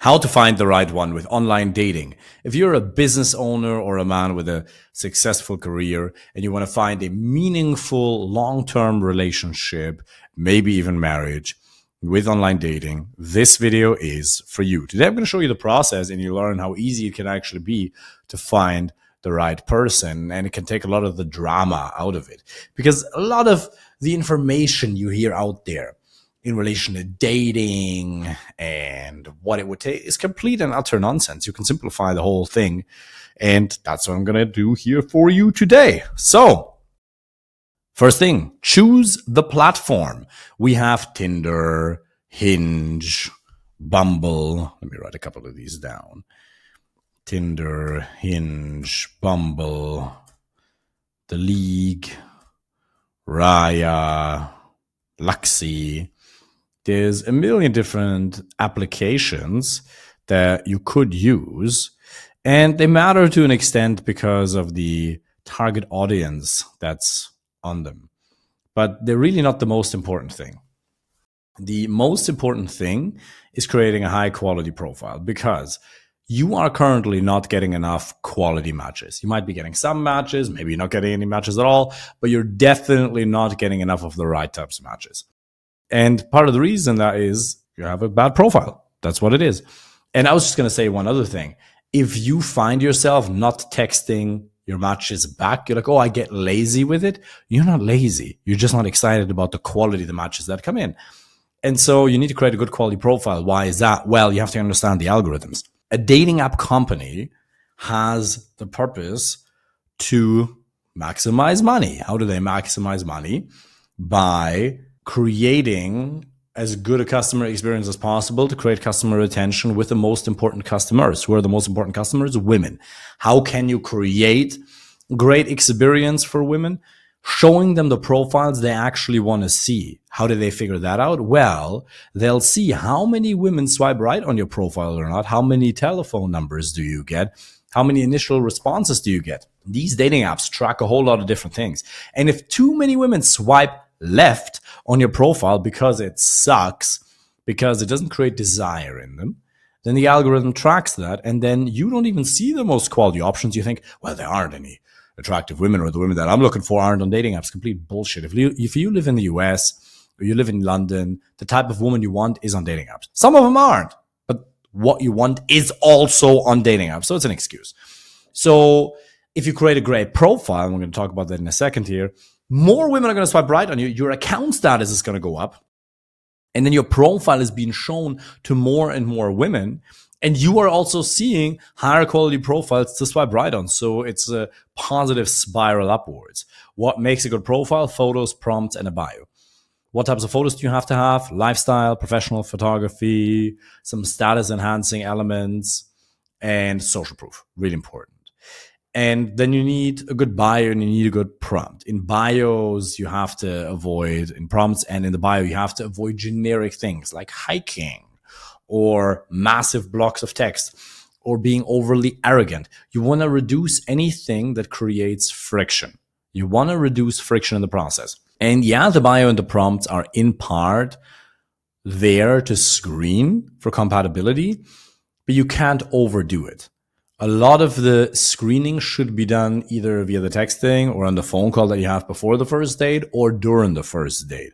How to find the right one with online dating. If you're a business owner or a man with a successful career and you want to find a meaningful long-term relationship, maybe even marriage with online dating, this video is for you. Today I'm going to show you the process and you learn how easy it can actually be to find the right person, and it can take a lot of the drama out of it, because a lot of the information you hear out there in relation to dating and what it would take is complete and utter nonsense. You can simplify the whole thing, and that's what I'm going to do here for you today. So, first thing, choose the platform. We have Tinder, Hinge, Bumble. Let me write a couple of these down. Tinder, Hinge, Bumble, The League, Raya, Luxy. There's a million different applications that you could use, and they matter to an extent because of the target audience that's on them. But they're really not the most important thing. The most important thing is creating a high quality profile, because you are currently not getting enough quality matches. You might be getting some matches, maybe you're not getting any matches at all, but you're definitely not getting enough of the right types of matches. And part of the reason that is you have a bad profile. That's what it is. And I was just going to say one other thing. If you find yourself not texting your matches back, you're like, oh, I get lazy with it. You're not lazy. You're just not excited about the quality of the matches that come in. And so you need to create a good quality profile. Why is that? Well, you have to understand the algorithms. A dating app company has the purpose to maximize money. How do they maximize money? By creating as good a customer experience as possible to create customer retention with the most important customers. Who are the most important customers? Women. How can you create great experience for women? Showing them the profiles they actually want to see. How do they figure that out? Well, they'll see how many women swipe right on your profile or not. How many telephone numbers do you get? How many initial responses do you get? These dating apps track a whole lot of different things. And if too many women swipe left on your profile because it sucks, because it doesn't create desire in them, then the algorithm tracks that, and then you don't even see the most quality options. You think, well, there aren't any attractive women, or the women that I'm looking for aren't on dating apps. Complete bullshit. If you live in the US or you live in London, the type of woman you want is on dating apps. Some of them aren't, but what you want is also on dating apps. So it's an excuse. So if you create a great profile, and we're going to talk about that in a second here, more women are going to swipe right on you. Your account status is going to go up. And then your profile is being shown to more and more women. And you are also seeing higher quality profiles to swipe right on. So it's a positive spiral upwards. What makes a good profile? Photos, prompts, and a bio. What types of photos do you have to have? Lifestyle, professional photography, some status enhancing elements, and social proof. Really important. And then you need a good bio and you need a good prompt. In bios, you have to avoid, in prompts and in the bio, you have to avoid generic things like hiking or massive blocks of text or being overly arrogant. You want to reduce anything that creates friction. You want to reduce friction in the process. And yeah, the bio and the prompts are in part there to screen for compatibility, but you can't overdo it. A lot of the screening should be done either via the texting or on the phone call that you have before the first date or during the first date.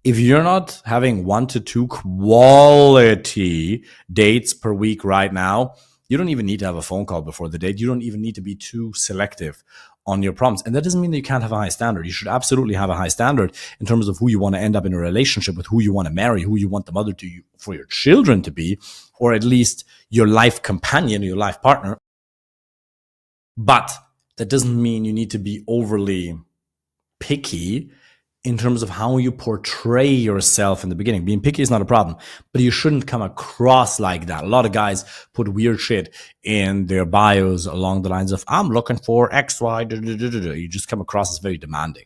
If you're not having 1 to 2 quality dates per week right now, you don't even need to have a phone call before the date. You don't even need to be too selective on your prompts. And that doesn't mean that you can't have a high standard. You should absolutely have a high standard in terms of who you want to end up in a relationship with, who you want to marry, who you want the mother to for your children to be, or at least your life companion, your life partner. But that doesn't mean you need to be overly picky in terms of how you portray yourself in the beginning. Being picky is not a problem, but you shouldn't come across like that. A lot of guys put weird shit in their bios along the lines of, I'm looking for X, Y, You just come across as very demanding.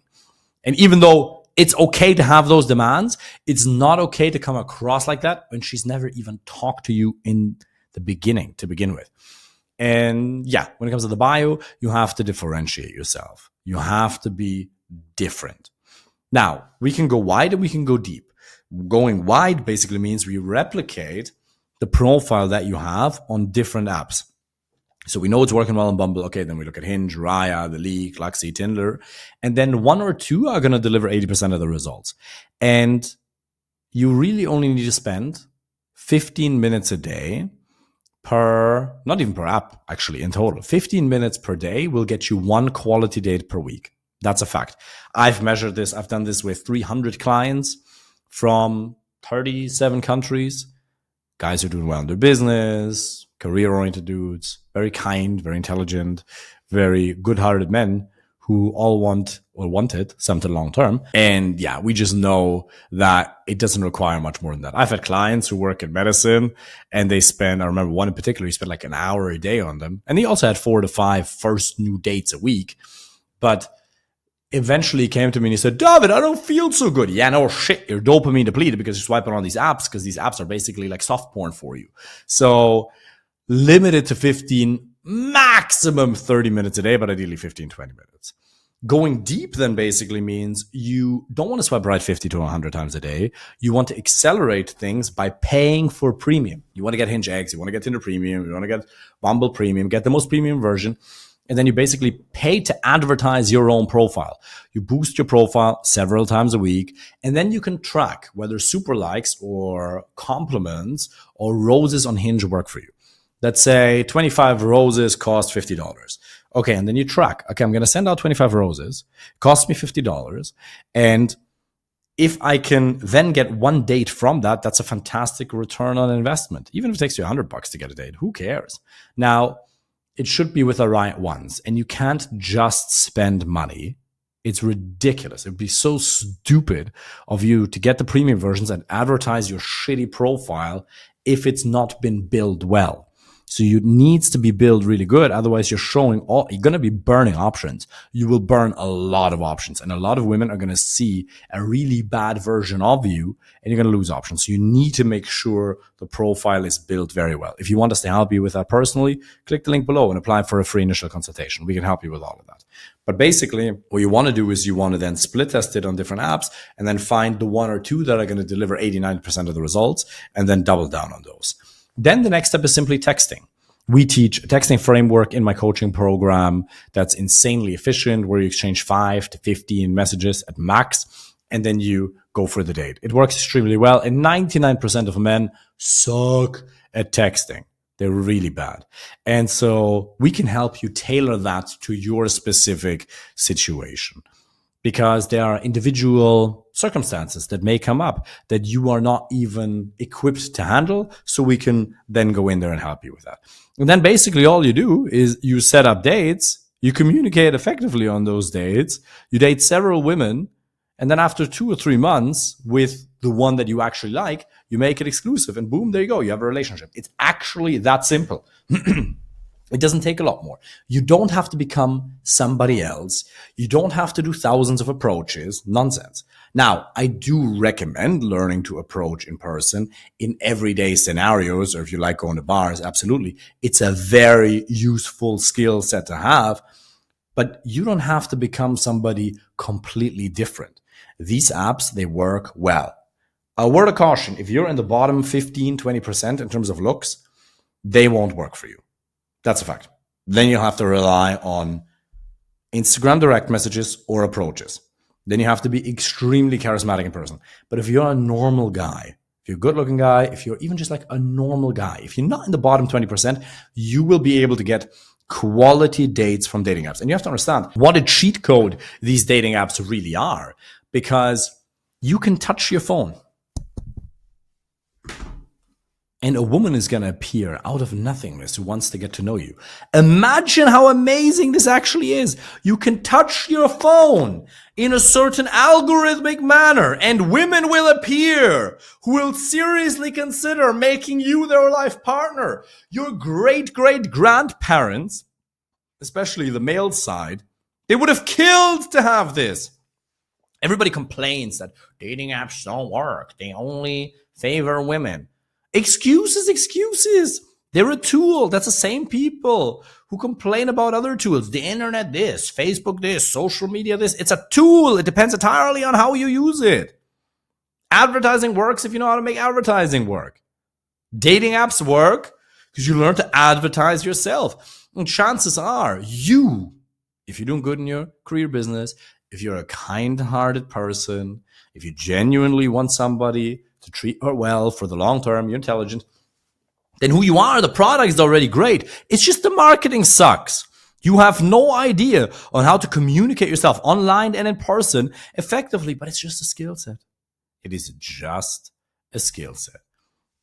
And even though it's okay to have those demands, it's not okay to come across like that when she's never even talked to you in the beginning to begin with. And yeah, when it comes to the bio, you have to differentiate yourself. You have to be different. Now, we can go wide and we can go deep. Going wide basically means we replicate the profile that you have on different apps. So we know it's working well on Bumble. Okay, then we look at Hinge, Raya, The League, Luxy, Tinder. And then one or two are going to deliver 80% of the results. And you really only need to spend 15 minutes a day per, not even per app, actually, in total. 15 minutes per day will get you one quality date per week. That's a fact. I've measured this. I've done this with 300 clients from 37 countries. Guys who are doing well in their business, career-oriented dudes, very kind, very intelligent, very good-hearted men who all want or wanted something long-term. And yeah, we just know that it doesn't require much more than that. I've had clients who work in Meessen and they spend, I remember one in particular, he spent like an hour a day on them. And he also had 4 to 5 first new dates a week. But eventually he came to me and he said, David, I don't feel so good. Yeah, no shit. You're dopamine depleted because you're swiping on these apps, because these apps are basically like soft porn for you. So limited to 15, maximum 30 minutes a day, but ideally 15, 20 minutes. Going deep then basically means you don't want to swipe right 50 to 100 times a day. You want to accelerate things by paying for premium. You want to get Hinge X, you want to get Tinder Premium, you want to get Bumble Premium, get the most premium version. And then you basically pay to advertise your own profile. You boost your profile several times a week, and then you can track whether super likes or compliments or roses on Hinge work for you. Let's say 25 roses cost $50. Okay, and then you track. Okay, I'm going to send out 25 roses. Cost me $50. And if I can then get one date from that, that's a fantastic return on investment. Even if it takes you $100 to get a date, who cares? Now, it should be with the right ones. And you can't just spend money. It's ridiculous. It would be so stupid of you to get the premium versions and advertise your shitty profile if it's not been built well. So it needs to be built really good. Otherwise, you're going to be burning options. You will burn a lot of options. And a lot of women are going to see a really bad version of you and you're going to lose options. So you need to make sure the profile is built very well. If you want us to help you with that personally, click the link below and apply for a free initial consultation. We can help you with all of that. But basically, what you want to do is you want to then split test it on different apps and then find the one or two that are going to deliver 80-90% of the results and then double down on those. Then the next step is simply texting. We teach a texting framework in my coaching program that's insanely efficient, where you exchange 5 to 15 messages at max, and then you go for the date. It works extremely well, and 99% of men suck at texting. They're really bad. And so we can help you tailor that to your specific situation, because there are individual circumstances that may come up that you are not even equipped to handle. So we can then go in there and help you with that. And then basically all you do is you set up dates, you communicate effectively on those dates, you date several women, and then after 2 or 3 months with the one that you actually like, you make it exclusive, and boom, there you go. You have a relationship. It's actually that simple. It doesn't take a lot more. You don't have to become somebody else. You don't have to do thousands of approaches. Nonsense. Now, I do recommend learning to approach in person in everyday scenarios, or if you like going to bars, absolutely. It's a very useful skill set to have, but you don't have to become somebody completely different. These apps, they work well. A word of caution, if you're in the bottom 15, 20% in terms of looks, they won't work for you. That's a fact. Then you'll have to rely on Instagram direct messages or approaches. Then you have to be extremely charismatic in person. But if you're a normal guy, if you're a good looking guy, if you're even just like a normal guy, if you're not in the bottom 20%, you will be able to get quality dates from dating apps. And you have to understand what a cheat code these dating apps really are, because you can touch your phone and a woman is going to appear out of nothingness who wants to get to know you. Imagine how amazing this actually is. You can touch your phone in a certain algorithmic manner, and women will appear who will seriously consider making you their life partner. Your great-great-grandparents, especially the male side, they would have killed to have this. Everybody complains that dating apps don't work. They only favor women. Excuses. They're a tool. That's the same people who complain about other tools. The internet this, Facebook this, social media this. It's a tool. It depends entirely on how you use it. Advertising works if you know how to make advertising work. Dating apps work because you learn to advertise yourself. And chances are you, if you're doing good in your career business, if you're a kind-hearted person, if you genuinely want somebody to treat her well for the long term, you're intelligent, then who you are, the product is already great. It's just the marketing sucks. You have no idea on how to communicate yourself online and in person effectively, but it's just a skill set. It is just a skill set.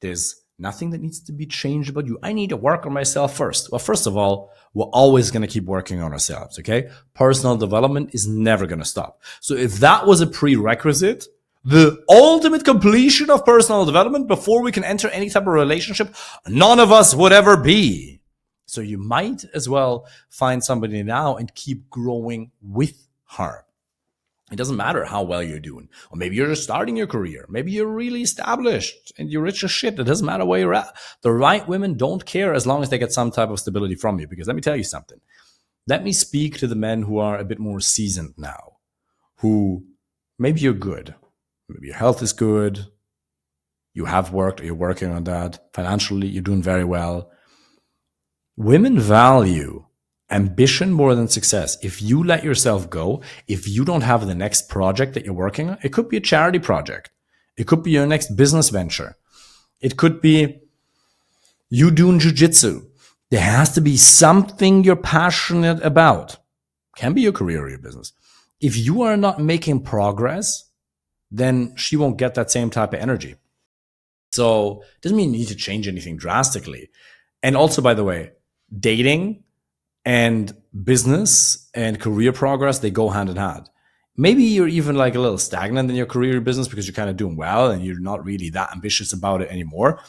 There's nothing that needs to be changed about you. I need to work on myself first. Well, first of all, we're always going to keep working on ourselves, okay? Personal development is never going to stop. So if that was a prerequisite, the ultimate completion of personal development before we can enter any type of relationship, none of us would ever be. So you might as well find somebody now and keep growing with her. It doesn't matter how well you're doing. Or maybe you're just starting your career. Maybe you're really established and you're rich as shit. It doesn't matter where you're at. The right women don't care as long as they get some type of stability from you. Because let me tell you something. Let me speak to the men who are a bit more seasoned now, who maybe you're good. Maybe your health is good. You have worked or you're working on that. Financially, you're doing very well. Women value ambition more than success. If you let yourself go, if you don't have the next project that you're working on, it could be a charity project. It could be your next business venture. It could be you doing jujitsu. There has to be something you're passionate about. Can be your career or your business. If you are not making progress, then she won't get that same type of energy. So it doesn't mean you need to change anything drastically. And also, by the way, dating and business and career progress, they go hand in hand. Maybe you're even like a little stagnant in your career or business because you're kind of doing well and you're not really that ambitious about it anymore.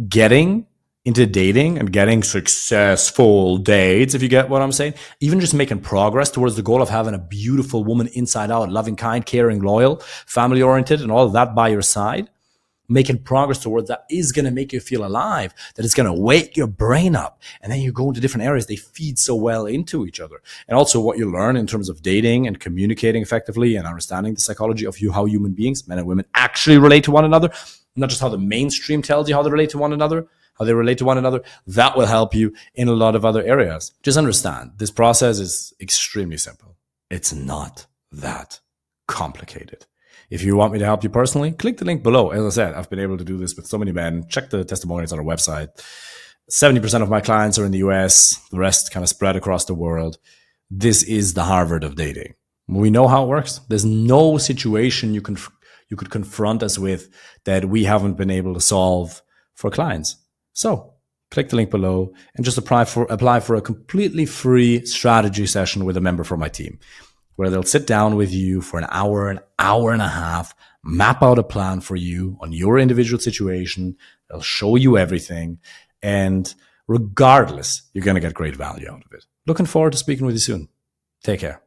Getting into dating and getting successful dates, if you get what I'm saying, even just making progress towards the goal of having a beautiful woman inside out, loving, kind, caring, loyal, family oriented, and all of that by your side, making progress towards that is going to make you feel alive, that it's going to wake your brain up. And then you go into different areas. They feed so well into each other. And also what you learn in terms of dating and communicating effectively and understanding the psychology of how human beings, men and women, actually relate to one another, not just how the mainstream tells you how they relate to one another, that will help you in a lot of other areas. Just understand, this process is extremely simple. It's not that complicated. If you want me to help you personally, click the link below. As I said, I've been able to do this with so many men. Check the testimonials on our website. 70% of my clients are in the US. The rest kind of spread across the world. This is the Harvard of dating. We know how it works. There's no situation you could confront us with that we haven't been able to solve for clients. So click the link below and just apply for a completely free strategy session with a member from my team, where they'll sit down with you for an hour and a half, map out a plan for you on your individual situation. They'll show you everything. And regardless, you're going to get great value out of it. Looking forward to speaking with you soon. Take care.